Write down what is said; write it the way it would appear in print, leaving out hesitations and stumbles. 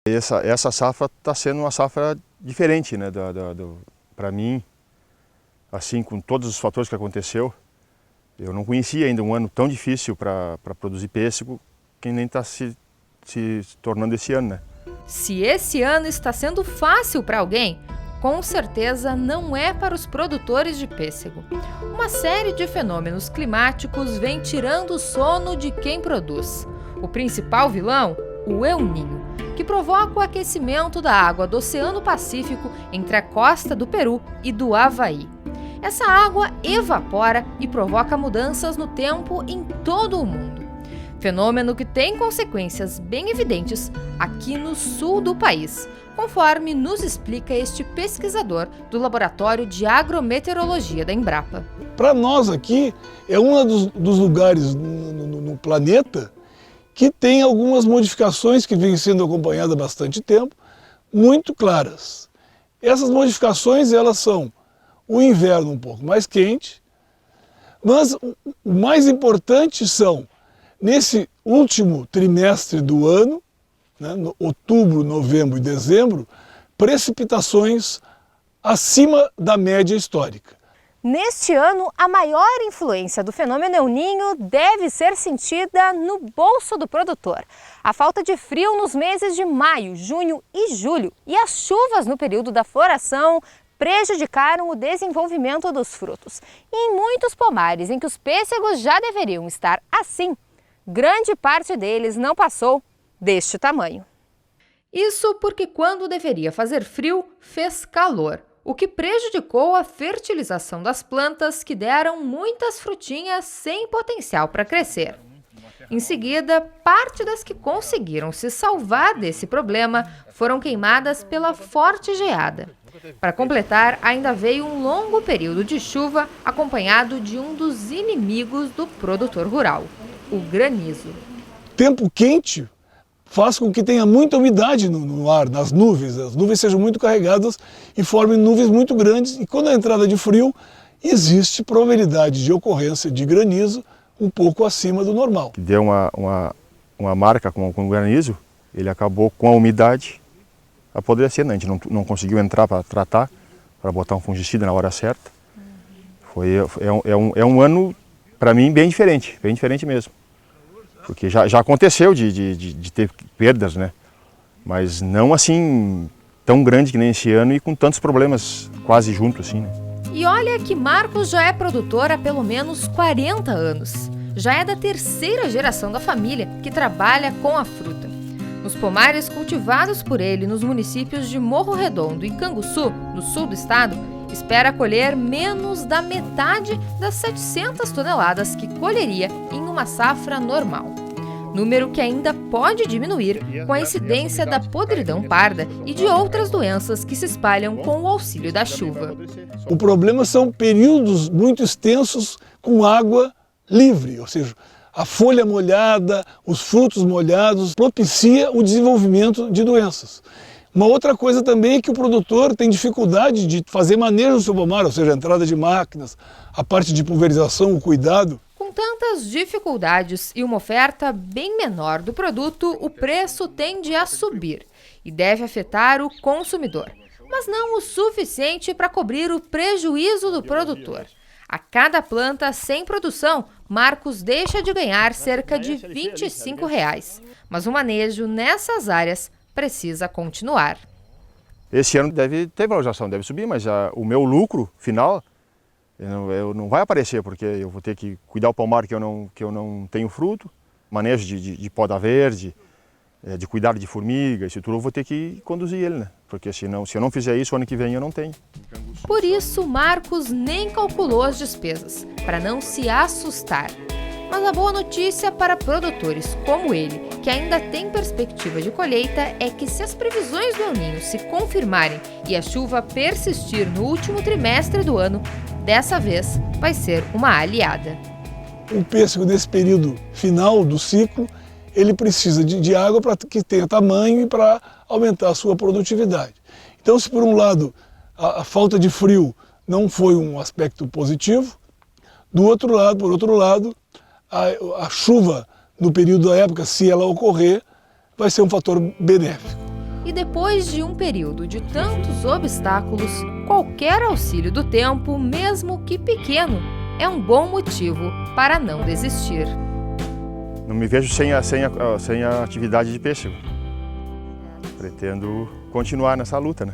Essa safra está sendo uma safra diferente, né, para mim, assim, com todos os fatores que aconteceu. Eu não conhecia ainda um ano tão difícil para produzir pêssego, que nem está se tornando esse ano, né? Se esse ano está sendo fácil para alguém, com certeza não é para os produtores de pêssego. Uma série de fenômenos climáticos vem tirando o sono de quem produz. O principal vilão, o El Niño, que provoca o aquecimento da água do Oceano Pacífico entre a costa do Peru e do Havaí. Essa água evapora e provoca mudanças no tempo em todo o mundo. Fenômeno que tem consequências bem evidentes aqui no sul do país, conforme nos explica este pesquisador do Laboratório de Agrometeorologia da Embrapa. Para nós aqui, é um dos lugares no planeta que tem algumas modificações que vêm sendo acompanhadas há bastante tempo, muito claras. Essas modificações, elas são o inverno um pouco mais quente, mas o mais importante são, nesse último trimestre do ano, né, outubro, novembro e dezembro, precipitações acima da média histórica. Neste ano, a maior influência do fenômeno El Niño deve ser sentida no bolso do produtor. A falta de frio nos meses de maio, junho e julho e as chuvas no período da floração prejudicaram o desenvolvimento dos frutos. E em muitos pomares em que os pêssegos já deveriam estar assim, grande parte deles não passou deste tamanho. Isso porque quando deveria fazer frio, fez calor, o que prejudicou a fertilização das plantas que deram muitas frutinhas sem potencial para crescer. Em seguida, parte das que conseguiram se salvar desse problema foram queimadas pela forte geada. Para completar, ainda veio um longo período de chuva acompanhado de um dos inimigos do produtor rural, o granizo. Tempo quente faz com que tenha muita umidade no ar, nas nuvens. As nuvens sejam muito carregadas e formem nuvens muito grandes. E quando a entrada de frio, existe probabilidade de ocorrência de granizo um pouco acima do normal. Deu uma marca com o granizo, ele acabou com a umidade apodrecendo. A gente não conseguiu entrar para tratar, para botar um fungicida na hora certa. É um ano, para mim, bem diferente mesmo. Porque já aconteceu de ter perdas, né? Mas não assim tão grande que nem esse ano e com tantos problemas quase juntos assim, né? E olha que Marcos já é produtor há pelo menos 40 anos. Já é da terceira geração da família que trabalha com a fruta. Nos pomares cultivados por ele nos municípios de Morro Redondo e Canguçu, no sul do estado, espera colher menos da metade das 700 toneladas que colheria em uma safra normal. Número que ainda pode diminuir com a incidência da podridão parda e de outras doenças que se espalham com o auxílio da chuva. O problema são períodos muito extensos com água livre, ou seja, a folha molhada, os frutos molhados, propicia o desenvolvimento de doenças. Uma outra coisa também é que o produtor tem dificuldade de fazer manejo do seu pomar, ou seja, a entrada de máquinas, a parte de pulverização, o cuidado. Com tantas dificuldades e uma oferta bem menor do produto, o preço tende a subir e deve afetar o consumidor, mas não o suficiente para cobrir o prejuízo do produtor. A cada planta sem produção, Marcos deixa de ganhar cerca de R$ 25, mas o manejo nessas áreas precisa continuar. Esse ano deve ter valorização, deve subir, mas o meu lucro final não vai aparecer, porque eu vou ter que cuidar do pomar que eu não tenho fruto, manejo de poda verde, de cuidar de formiga, isso tudo eu vou ter que conduzir ele, né? Porque se eu não fizer isso, ano que vem eu não tenho. Por isso, Marcos nem calculou as despesas, para não se assustar. Mas a boa notícia para produtores como ele, que ainda tem perspectiva de colheita, é que se as previsões do El Niño se confirmarem e a chuva persistir no último trimestre do ano, dessa vez vai ser uma aliada. O pêssego, nesse período final do ciclo, ele precisa de água para que tenha tamanho e para aumentar a sua produtividade. Então, se por um lado a falta de frio não foi um aspecto positivo, por outro lado, a chuva no período da época, se ela ocorrer, vai ser um fator benéfico. E depois de um período de tantos obstáculos, qualquer auxílio do tempo, mesmo que pequeno, é um bom motivo para não desistir. Não me vejo sem a atividade de pêssego. Pretendo continuar nessa luta, né?